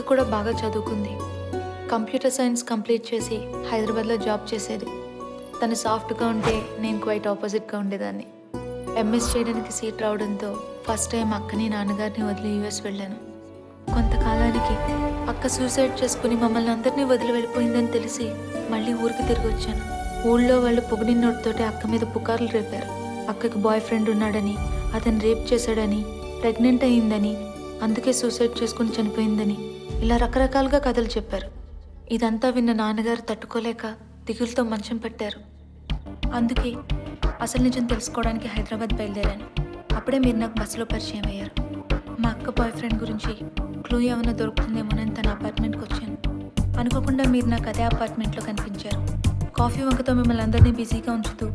అక్క కూడా బాగా చదువుకుంది. కంప్యూటర్ సైన్స్ కంప్లీట్ చేసి హైదరాబాద్లో జాబ్ చేసేది. తను సాఫ్ట్గా ఉంటే నేను క్వైట్ ఆపోజిట్గా ఉండేదాన్ని. ఎంఎస్ చేయడానికి సీట్ రావడంతో ఫస్ట్ టైం అక్కని నాన్నగారిని వదిలి యూఎస్ వెళ్ళాను. కొంతకాలానికి అక్క సూసైడ్ చేసుకుని మమ్మల్ని అందరినీ వదిలి వెళ్ళిపోయిందని తెలిసి మళ్ళీ ఊరికి తిరిగి వచ్చాను. ఊళ్ళో వాళ్ళు పొగిడినోటితోటి అక్క మీద పుకార్లు రేపారు. అక్కకి బాయ్ ఫ్రెండ్ ఉన్నాడని, అతను రేప్ చేశాడని, ప్రెగ్నెంట్ అయిందని, అందుకే సూసైడ్ చేసుకుని చనిపోయిందని, ఇలా రకరకాలుగా కథలు చెప్పారు. ఇదంతా విన్న నాన్నగారు తట్టుకోలేక దిగులతో మంచం పెట్టారు. అందుకే అసలు నిజం తెలుసుకోవడానికి హైదరాబాద్ బయలుదేరాను. అప్పుడే మీరు నాకు బస్సులో పరిచయం అయ్యారు. మా అక్క బాయ్ ఫ్రెండ్ గురించి క్లూ ఏమైనా దొరుకుతుందేమోనని తన అపార్ట్మెంట్కి వచ్చాను. అనుకోకుండా మీరు నాకు అదే అపార్ట్మెంట్లో కనిపించారు. కాఫీ వంకతో మిమ్మల్ని అందరినీ బిజీగా ఉంచుతూ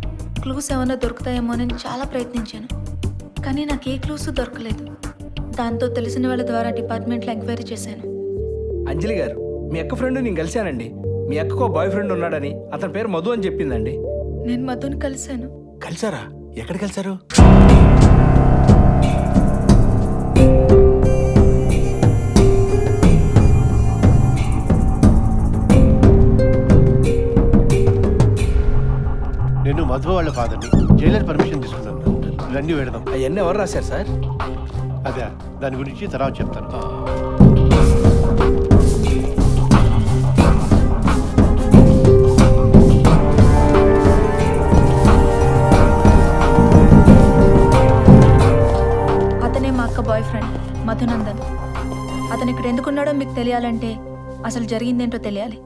క్లూస్ ఏమైనా దొరుకుతాయేమోనని చాలా ప్రయత్నించాను. కానీ నాకు ఏ క్లూస్ దొరకలేదు. దాంతో తెలిసిన వాళ్ళ ద్వారా డిపార్ట్మెంట్లో ఎంక్వైరీ చేశాను. అంజలి గారు, మీ అక్క ఫ్రెండ్ నేను కలిశానండి. మీ అక్కకు బాయ్ ఫ్రెండ్ ఉన్నాడని, అతని పేరు మధు అని చెప్పిందండి. నేను మధుని కలిశాను. కలిసారా? ఎక్కడ కలిసారు? నేను మధు వాళ్ళ ఫాదర్ని. జైలర్ పర్మిషన్ తీసుకున్నాను. రండి వెళదాం. అవన్నీ ఎవరు రాశారు సార్? అదే, దాని గురించి తర్వాత చెప్తాను. అతనే మా అక్క బాయ్ ఫ్రెండ్ మధునందన్. అతను ఇక్కడ ఎందుకున్నాడో మీకు తెలియాలంటే అసలు జరిగిందేంటో తెలియాలి.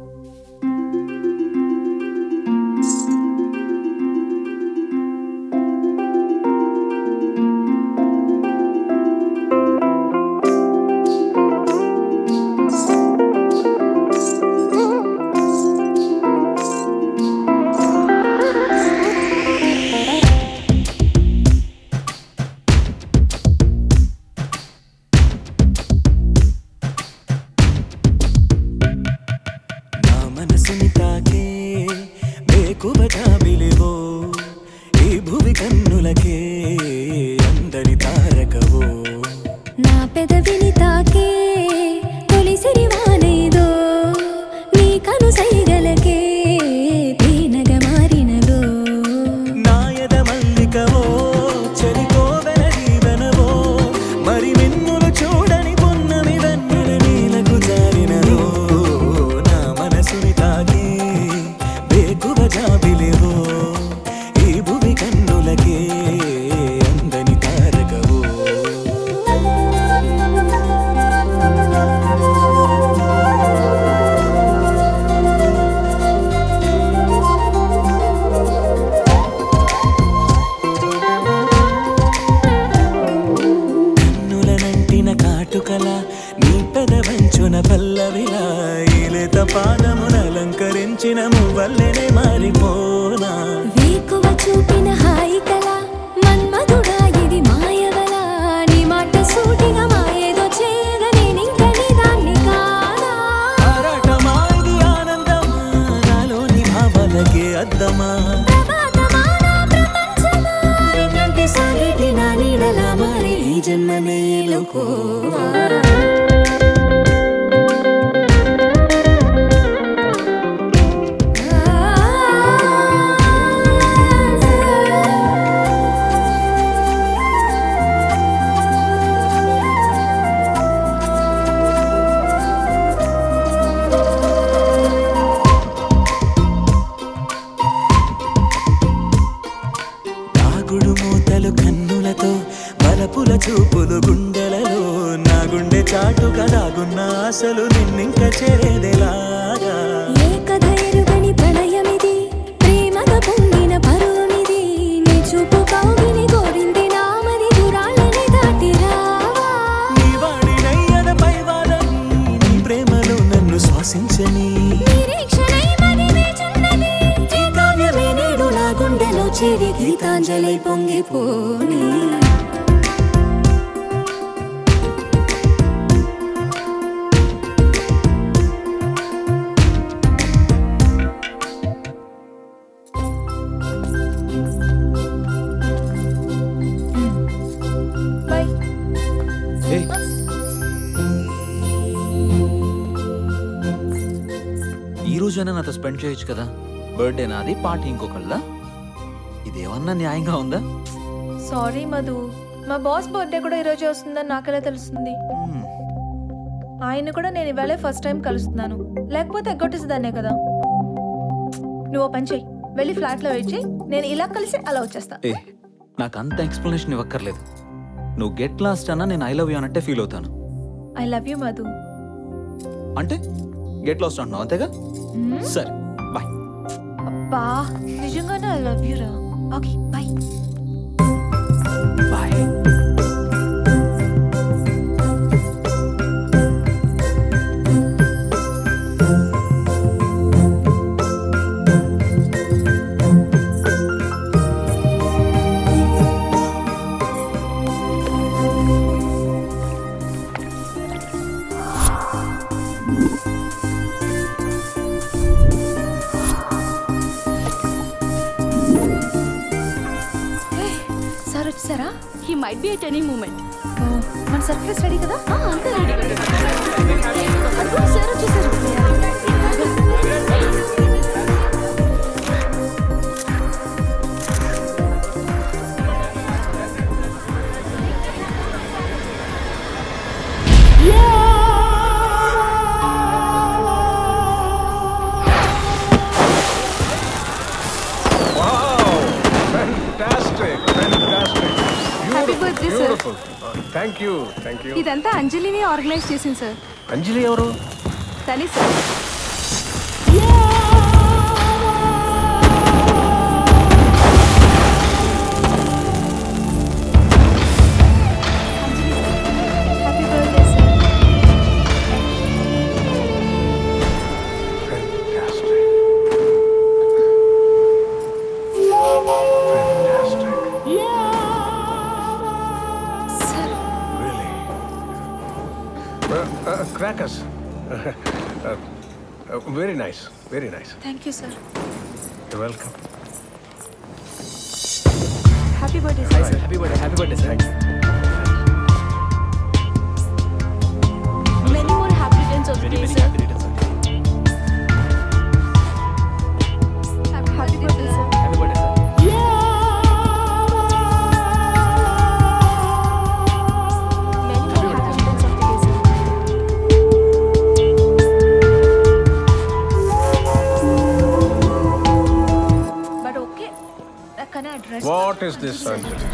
గీతాంజలి పొంగిపోని రోజైనా నాతో స్పెండ్ చేయొచ్చు కదా. బర్త్డే నాది, పార్టీ ఇంకొకళ్ళ. ఇదేమన్నా న్యాయంగా ఉందా? సారీ మధు, మా బాస్ బర్త్డే కూడా ఈరోజే వస్తుందని నాకెలా తెలుస్తుంది? ఆయన కూడా నేను ఇవాళే ఫస్ట్ టైం కలుస్తున్నాను, లేకపోతే ఎగ్గొట్టేసేదాన్నే కదా. నువ్వు పని చెయ్యి, వెళ్ళి ఫ్లాట్లో వెయిట్ చేయి, నేను ఇలా కలిసి అలా వచ్చేస్తా. ఏ, నాకు అంత ఎక్స్ప్లెనేషన్ ఇవ్వక్కర్లేదు. నువ్వు గెట్ లాస్ట్ అన్నా నేను ఐ లవ్ యూ అన్నట్టే ఫీల్ అవుతాను. I love you Madhu. అంటే గెట్ లాస్ట్ అంటున్నావు అంతేగా? సరే బాయ్. అబ్బా నిజంగానే ఐ లవ్ యూ రా. Okay bye. Bye. He might be at any moment. మన సర్ప్రైజ్ రెడీ కదా? అంతే రెడీ. అదిగో సార్ వచ్చేసారు. Thank you. ఇదంతా అంజలిని ఆర్గనైజ్ చేసింది సార్. అంజలి ఎవరు? తనే sir. Happy birthday sir. Crackers. Very nice, very nice. Thank you sir. You're welcome. Happy birthday sir. Happy birthday. Happy birthday sir. Many more happy returns of the day, sir. Happy birthday sir. Happy birthday sir. Many more happy returns of the day, sir. But okay, కానీ ఆ dress. What is this, Anjali?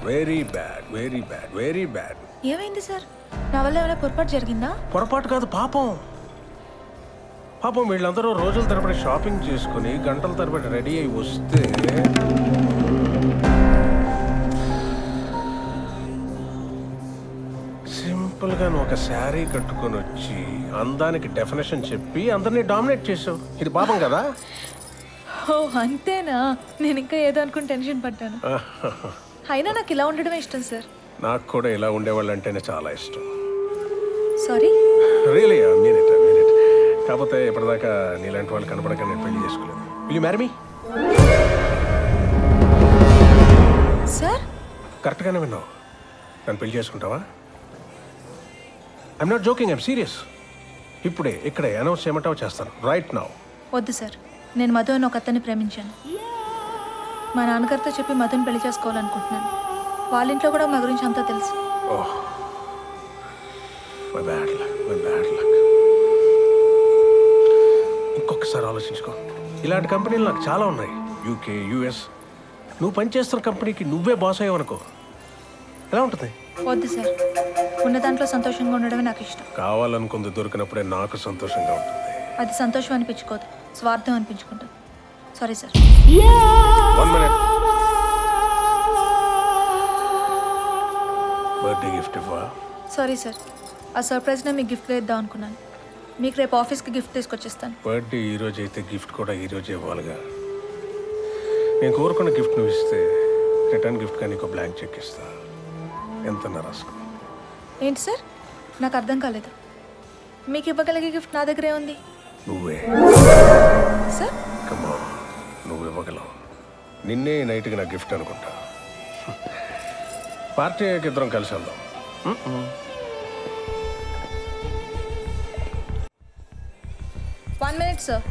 Very bad, very bad, very bad. ఏమైంది sir? నా వల్ల ఏమైనా పొరపాటు జరిగిందా? పొరపాటు కాదు, పాపం. పాపం వీళ్ళందరూ రోజుల తరబడి షాపింగ్ చేసుకుని గంటల తరబడి రెడీ అయి వస్తే సింపుల్గా నువ్వు ఒక శారీ కట్టుకొని వచ్చి అందానికి డెఫినేషన్ చెప్పి అందరినీ డామినేట్ చేసావు. ఇది పాపం కదా? ఓ అంతేనా? నేను ఇంకా ఏదో అనుకుని టెన్షన్ పడ్డాను. అయినా నాకు ఇలా ఉండడమే ఇష్టం సార్. నాకు కూడా ఇలా ఉండేవాళ్ళు అంటేనే చాలా ఇష్టం. సారీ. Really minute. కాకపోతే ఇప్పటిదాకా నీలాంటి వాళ్ళు కనపడక నేను పెళ్లి చేసుకోలేదు. Will you marry me? Sir కరెక్ట్గానే విన్నావు. నన్ను పెళ్లి చేసుకుంటావా? I'm not joking, I'm serious. ఇప్పుడే ఇక్కడే అనౌన్స్ చేయమంటావా? చేస్తాను రైట్ నౌ. వద్దు సార్, నేను మధు అని ఒక అతన్ని ప్రేమించాను. మా నాన్నగారితో చెప్పి మధుని పెళ్లి చేసుకోవాలనుకుంటున్నాను. వాళ్ళ ఇంట్లో కూడా మా గురించి అంతా తెలుసు. Oh, my bad luck, my bad luck. ఇంకొకసారి ఆలోచించుకో. ఇలాంటి కంపెనీలు నాకు చాలా ఉన్నాయి. UK, US. నువ్వు పనిచేస్తున్న కంపెనీకి నువ్వే బాస్ అయ్యావనుకో, ఎలా ఉంటుంది? వద్దు సార్, ఉన్న దాంట్లో సంతోషంగా ఉండడమే నాకు ఇష్టం. కావాలనుకుంది దొరికినప్పుడే నాకు సంతోషంగా ఉంటుంది. అది సంతోషం అనిపించుకోదు, స్వార్థం అనిపించుకుంటుంది. Sorry sir. 1 minute. Birthday gift ఇవ్వా? సారీ సార్, ఆ సర్ప్రైజ్నే మీకు గిఫ్ట్గా ఇద్దాం అనుకున్నాను. మీకు రేపు ఆఫీస్కి గిఫ్ట్ తీసుకొచ్చేస్తాను. బర్త్డే ఈరోజు అయితే గిఫ్ట్ కూడా ఈరోజే ఇవ్వాలిగా. నేను కోరుకున్న గిఫ్ట్ నువ్వు ఇస్తే రిటర్న్ గిఫ్ట్గా నీకు బ్లాంక్ చెక్ ఇస్తా. ఎంత రాసుకో. ఏంటి సార్? నాకు అర్థం కాలేదు. మీకు ఇవ్వగలిగే గిఫ్ట్ నా దగ్గరే ఉంది. నువ్వే సార్. కమా, నువ్వు ఇవ్వగలవు. నిన్నే నైట్కి నా గిఫ్ట్ అనుకుంటా. పార్టీ అయ్యాక ఇద్దరం కలిసి వెళ్దాం. 1 minute, sir.